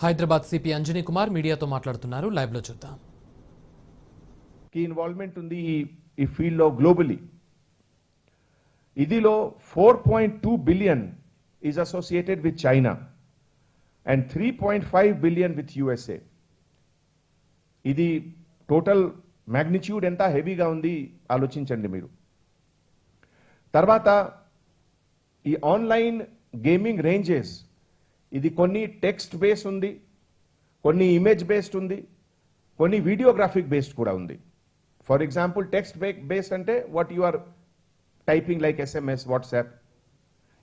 Hyderabad CP Anjani Kumar మీడియాతో మాట్లాడుతున్నారు. Live లో చూద్దాం. కి ఇన్వాల్వ్మెంట్ ఉంది ఈ ఫీల్డ్ లో గ్లోబలీ. ఇదిలో 4.2 billion is associated with China and 3.5 billion with USA. ఇది టోటల్ మ్యాగ్నిట్యూడ్ ఎంత హెవీగా ఉంది ఆలోచించండి మీరు. తర్వాత ఈ ఆన్లైన్ గేమింగ్ రేంజెస్, ఇది కొన్ని టెక్స్ట్ బేస్ ఉంది, కొన్ని ఇమేజ్ బేస్డ్ ఉంది, కొన్ని వీడియోగ్రాఫిక్ బేస్డ్ కూడా ఉంది. ఫర్ ఎగ్జాంపుల్ టెక్స్ట్ బేస్డ్ అంటే what you are typing like SMS, WhatsApp.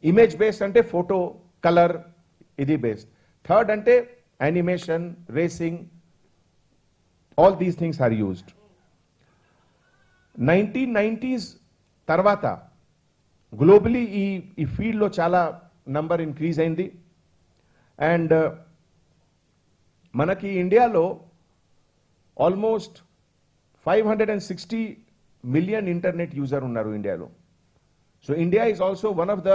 Image based అంటే ఫోటో, కలర్, ఇది బేస్డ్. థర్డ్ అంటే animation, racing, all these things are used. 1990s తర్వాత గ్లోబలీ ఈ ఫీల్డ్లో చాలా నంబర్ ఇంక్రీజ్ అయింది. అండ్ మనకి ఇండియాలో ఆల్మోస్ట్ 560 మిలియన్ ఇంటర్నెట్ యూజర్ ఉన్నారు ఇండియాలో. So India is also one of the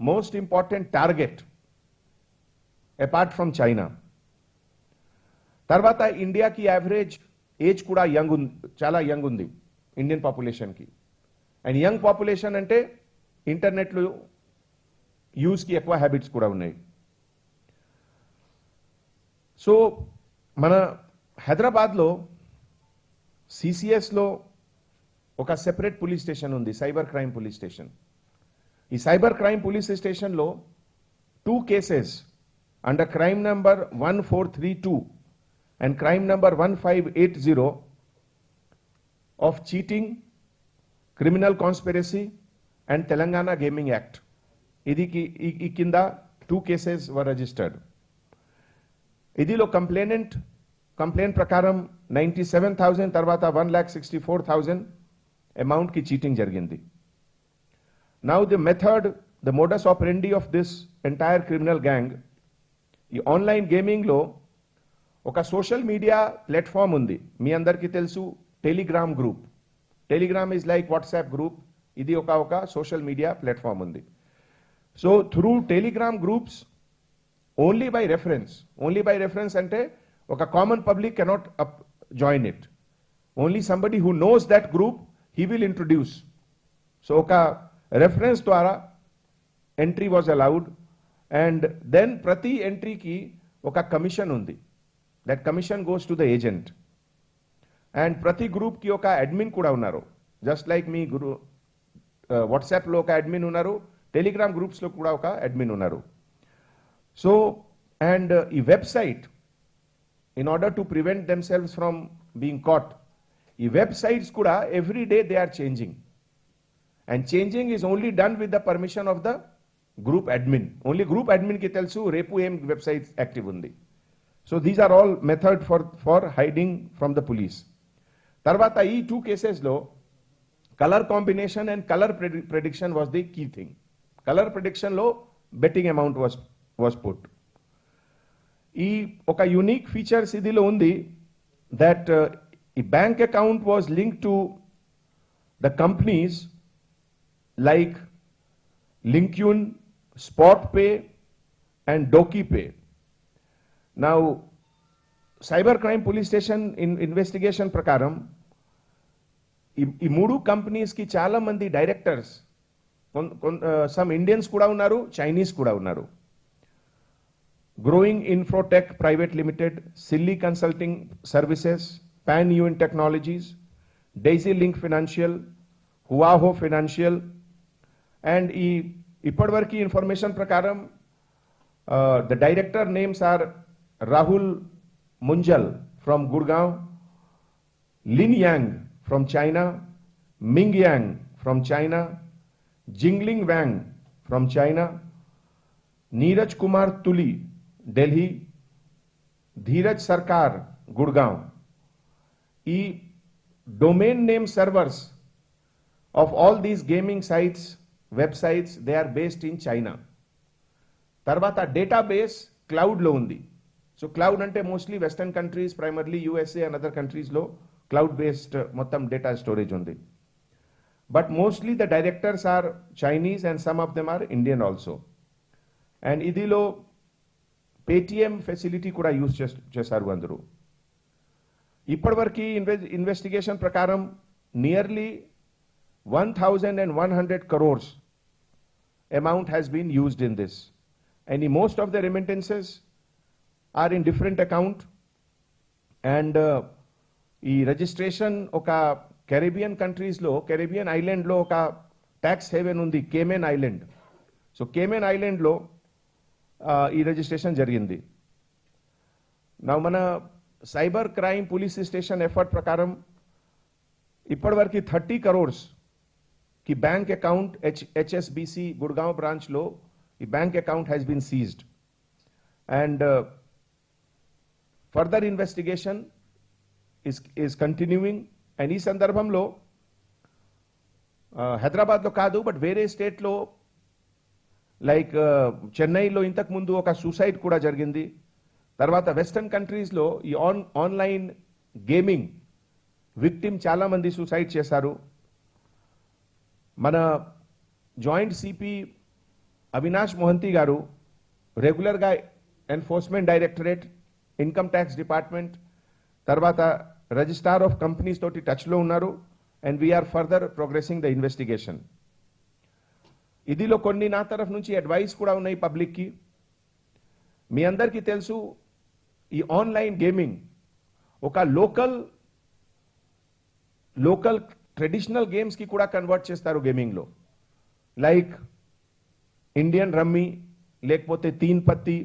most important target apart from China. తర్వాత ఇండియాకి యావరేజ్ ఏజ్ కూడా చాలా యంగ్ ఉంది ఇండియన్ పాపులేషన్కి. అండ్ యంగ్ పాపులేషన్ అంటే ఇంటర్నెట్లో యూజ్కి ఎక్కువ హ్యాబిట్స్ కూడా ఉన్నాయి. సో మన హైదరాబాద్లో సిసిఎస్లో ఒక సెపరేట్ పోలీస్ స్టేషన్ ఉంది, సైబర్ క్రైమ్ పోలీస్ స్టేషన్. ఈ సైబర్ క్రైమ్ పోలీస్ స్టేషన్లో 2 cases under crime number 1432 and crime number 1580 of cheating, criminal conspiracy and Telangana gaming act, ఇది ఈ కింద 2 కేసెస్ వర్ రిజిస్టర్డ్. ఇదిలో కంప్లైంట్ ప్రకారం 97,000 తర్వాత 1,64,000 అమౌంట్ కి చీటింగ్ జరిగింది. Now the method, the modus ఆపరెండి of this entire criminal gang, ఈ ఆన్లైన్ గేమింగ్ లో ఒక సోషల్ మీడియా ప్లాట్ఫామ్ ఉంది, మీ అందరికీ తెలుసు, Telegram group. Telegram is like WhatsApp group, ఇది ఒక సోషల్ మీడియా ప్లాట్ఫామ్ ఉంది. So through Telegram groups only by reference అంటే ఒక common public cannot join it. Only somebody who knows that group, he will introduce. So ఒక reference ద్వారా entry was allowed. And then ప్రతి ఎంట్రీకి ఒక commission ఉంది. That commission goes to the agent. And ప్రతి గ్రూప్కి ఒక అడ్మిన్ కూడా ఉన్నారు. జస్ట్ లైక్ మీ వాట్సాప్లో ఒక అడ్మిన్ ఉన్నారు, టెలిగ్రామ్ గ్రూప్స్లో కూడా ఒక అడ్మిన్ ఉన్నారు. సో అండ్ ఈ website, in order to prevent themselves from being caught, ఈ వెబ్సైట్స్ కూడా every day they are changing, and changing is only done with the permission of the group admin. Only group admin కి తెలుసు రేపు ఏం websites active ఉంది. So these are all method for hiding from the police. తర్వాత ఈ 2 కేసెస్లో colour combination and colour prediction was the key thing. Colour ప్రెడిక్షన్లో betting amount was put. ఈ ఒక యూనిక్ ఫీచర్స్ ఇదిలో ఉంది, దట్ ఈ bank account was link to the companies like లింక్యూన్, spot pay and Dokypay. Now cyber crime police station investigation ప్రకారం ఈ 3 కంపెనీస్కి చాలా మంది డైరెక్టర్స్, సమ్ ఇండియన్స్ కూడా ఉన్నారు, చైనీస్ కూడా ఉన్నారు. Growing Infotech Private Limited, Silly Consulting Services, Pan UN Technologies, Daisy Link Financial, Huaho Financial, and ఇప్పటివరకు ఇన్ఫర్మేషన్ ప్రకారం the director names are Rahul Munjal from Gurgaon, Lin Yang from China, Ming Yang from China, Jingling Wang from China, Neeraj Kumar Tuli, Delhi, Dheeraj Sarkar, Gurgaon. ఈ domain name servers of all these gaming sites, websites, they are based in China. తర్వాత database క్లౌడ్లో ఉంది. So cloud అంటే mostly western countries, primarily USA and other కంట్రీస్లో cloud based మొత్తం data storage ఉంది. But mostly the directors are Chinese and some of them are Indian also. And ఇదిలో Paytm facility కూడా use చేశారు అందరూ. ఇప్పటివరకు ఇన్వెస్టిగేషన్ ప్రకారం nearly 1,100 crores amount has been used in this, and most of the remittances are in different account, and ఈ registration ఒక Caribbean countries లో, Caribbean island లో ఒక ట్యాక్స్ హేవెన్ ఉంది, Cayman island. So Cayman island లో ఈ registration జరిగింది. నా మన cyber crime police station effort ప్రకారం ఇప్పటివరకు 30 crores की bank account HSBC Gurgaon branch लो ఈ bank account has been seized, and further investigation is continuing. and ఈ సందర్భంలో హైదరాబాద్ లో కాదు, బట్ వేరే స్టేట్ లో లైక్ చెన్నైలో ఇంతకు ముందు ఒక సూసైడ్ కూడా జరిగింది. తర్వాత వెస్టర్న్ కంట్రీస్ లో ఈ ఆన్లైన్ గేమింగ్ విక్టిమ్ చాలా మంది సూసైడ్ చేశారు. మన జాయింట్ సిపి అవినాష్ మొహంతి గారు రెగ్యులర్ గా enforcement directorate, income tax department, తర్వాత రిజిస్ట్రార్ ఆఫ్ కంపెనీస్ తోటి టచ్ లో ఉన్నారు. And we are further progressing the investigation. ఇదిలో కొన్ని నా తరఫు నుంచి అడ్వైస్ కూడా ఉన్నాయి పబ్లిక్ కి. మీ అందరికీ తెలుసు, ఈ ఆన్లైన్ గేమింగ్ ఒక లోకల్ ట్రెడిషనల్ గేమ్స్ కి కూడా కన్వర్ట్ చేస్తారు గేమింగ్ లో, లైక్ ఇండియన్ రమ్మీ, లేకపోతే తీన్ పత్తి,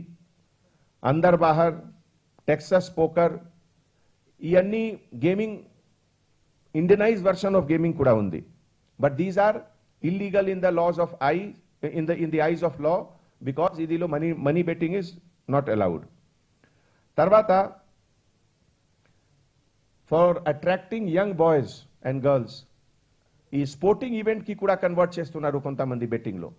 అందర్ బాహర్, టెక్సస్ పోకర్, ఇవన్నీ gaming Indianize version of gaming కూడా ఉంది. But these are illegal in the laws of in the eyes of law, because ఇదిలో money betting is not allowed. తర్వాత for attracting young boys and girls ఈ sporting event కి కూడా convert చేస్తున్నారు కొంతమంది betting లో.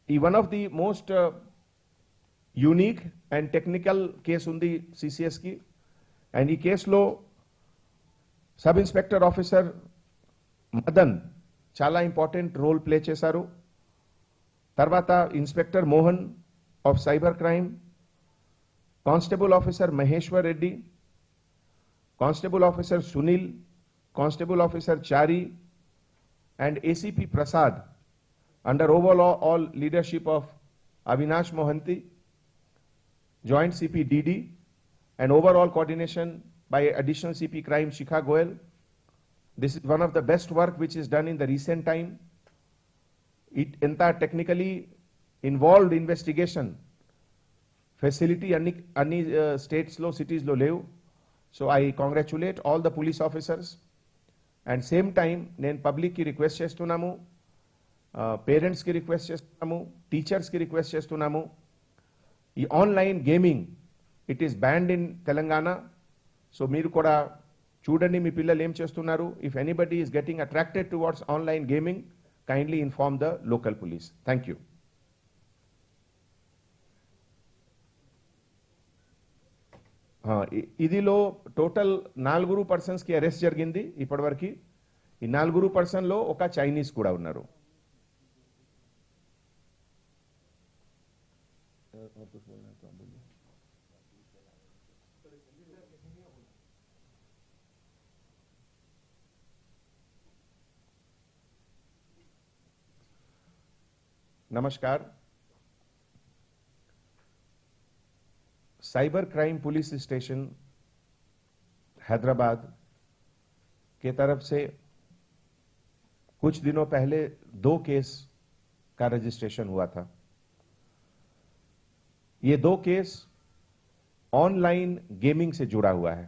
ఈ one of the most unique and technical case ఉంది సిసిఎస్ కి. అండ్ ఈ కేసులో సబ్ ఇన్స్పెక్టర్ ఆఫీసర్ మదన్ చాలా ఇంపార్టెంట్ రోల్ ప్లే చేశారు. తర్వాత inspector Mohan of cyber crime, constable officer Maheshwar Reddy, constable officer Sunil, constable officer Chari, and ACP Prasad under overall leadership of Avinash Mohanty, Joint CP DD, and overall coordination by Additional CP Crime Shikha Goel. This is one of the best work which is done in the recent time. It entire technically involved investigation facility any states lo, cities lo levu. So I congratulate all the police officers. And same time నేను public కి request చేస్తున్నాము, parents కి request చేస్తున్నాము, teachers కి request చేస్తున్నాము. ఈ online gaming it is banned in Telangana. So మీరు కూడా చూడండి మీ పిల్లలు ఏం చేస్తున్నారు. If anybody is getting attracted towards online gaming, kindly inform the local police. Thank you. ఇదిలో టోటల్ 4 పర్సన్స్ కి అరెస్ట్ జరిగింది ఇప్పటివరకు. ఈ 4 పర్సన్ లో ఒక చైనీస్ కూడా ఉన్నారు. नमस्कार. Cyber crime police station Hyderabad के तरफ से कुछ दिनों पहले 2 केस का रजिस्ट्रेशन हुआ था. ये 2 केस ऑनलाइन गेमिंग से जुड़ा हुआ है.